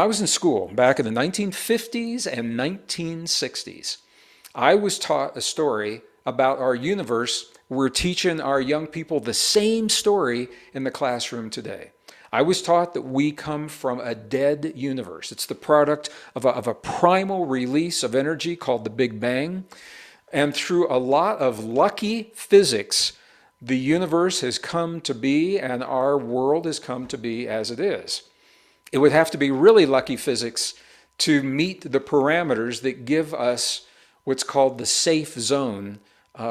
I was in school back in the 1950s and 1960s, I was taught a story about our universe. We're teaching our young people the same story in the classroom today. I was taught that we come from a dead universe. It's the product of a primal release of energy called the Big Bang. And through a lot of lucky physics, the universe has come to be and our world has come to be as it is. It would have to be really lucky physics to meet the parameters that give us what's called the safe zone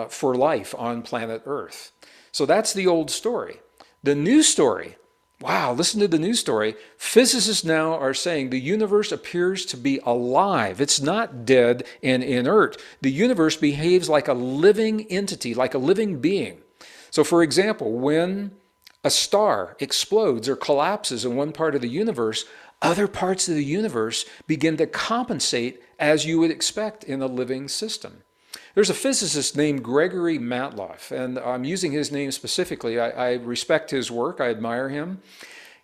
for life on planet Earth. So that's the old story. The new story, wow, listen to the news story. Physicists now are saying the universe appears to be alive. It's not dead and inert. The universe behaves like a living entity, like a living being. So for example, when a star explodes or collapses in one part of the universe, other parts of the universe begin to compensate as you would expect in a living system. There's a physicist named Gregory Matloff, and I'm using his name specifically. I respect his work. I admire him.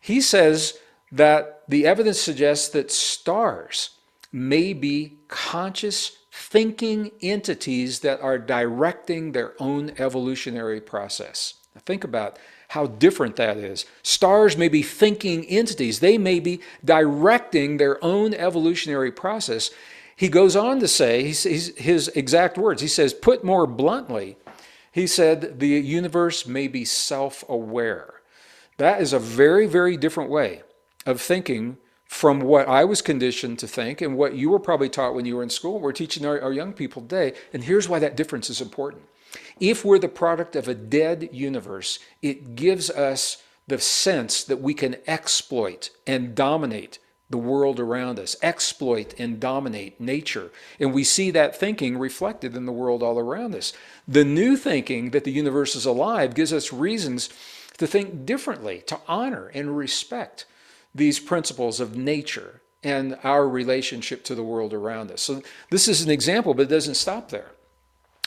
He says that the evidence suggests that stars may be conscious thinking entities that are directing their own evolutionary process. Now think about how different that is. Stars may be thinking entities. They may be directing their own evolutionary process. He goes on to say, his exact words, he says, put more bluntly, he said, the universe may be self-aware. That is a very, very different way of thinking from what I was conditioned to think and what you were probably taught when you were in school. We're teaching our young people today, and here's why that difference is important. If we're the product of a dead universe, it gives us the sense that we can exploit and dominate the world around us, exploit and dominate nature. And we see that thinking reflected in the world all around us. The new thinking that the universe is alive gives us reasons to think differently, to honor and respect these principles of nature and our relationship to the world around us. So this is an example, but it doesn't stop there.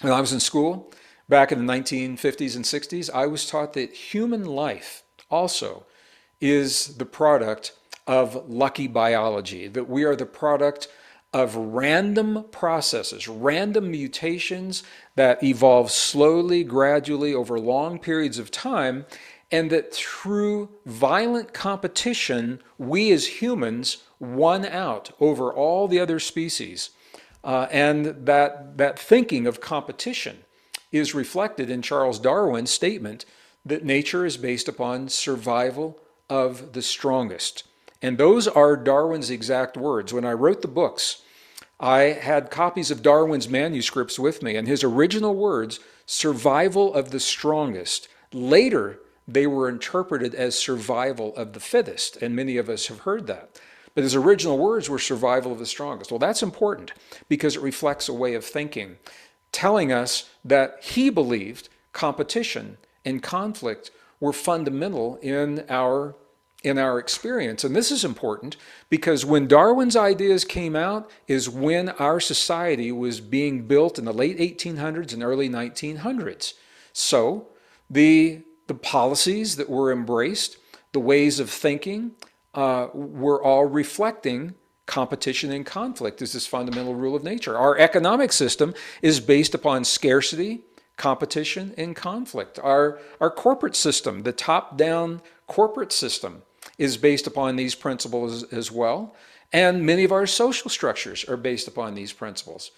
When I was in school, back in the 1950s and 60s, I was taught that human life also is the product of lucky biology, that we are the product of random processes, random mutations that evolve slowly, gradually over long periods of time, and that through violent competition, we as humans won out over all the other species. And that thinking of competition is reflected in Charles Darwin's statement that nature is based upon survival of the strongest. And those are Darwin's exact words. When I wrote the books, I had copies of Darwin's manuscripts with me, and his original words, survival of the strongest. Later, they were interpreted as survival of the fittest, and many of us have heard that. But his original words were survival of the strongest. Well, that's important because it reflects a way of thinking, telling us that he believed competition and conflict were fundamental in our experience. And this is important because when Darwin's ideas came out is when our society was being built in the late 1800s and early 1900s. So the policies that were embraced, the ways of thinking, were all reflecting competition and conflict as this fundamental rule of nature. Our economic system is based upon scarcity, competition, and conflict. Our corporate system, the top-down corporate system, is based upon these principles as well. And many of our social structures are based upon these principles.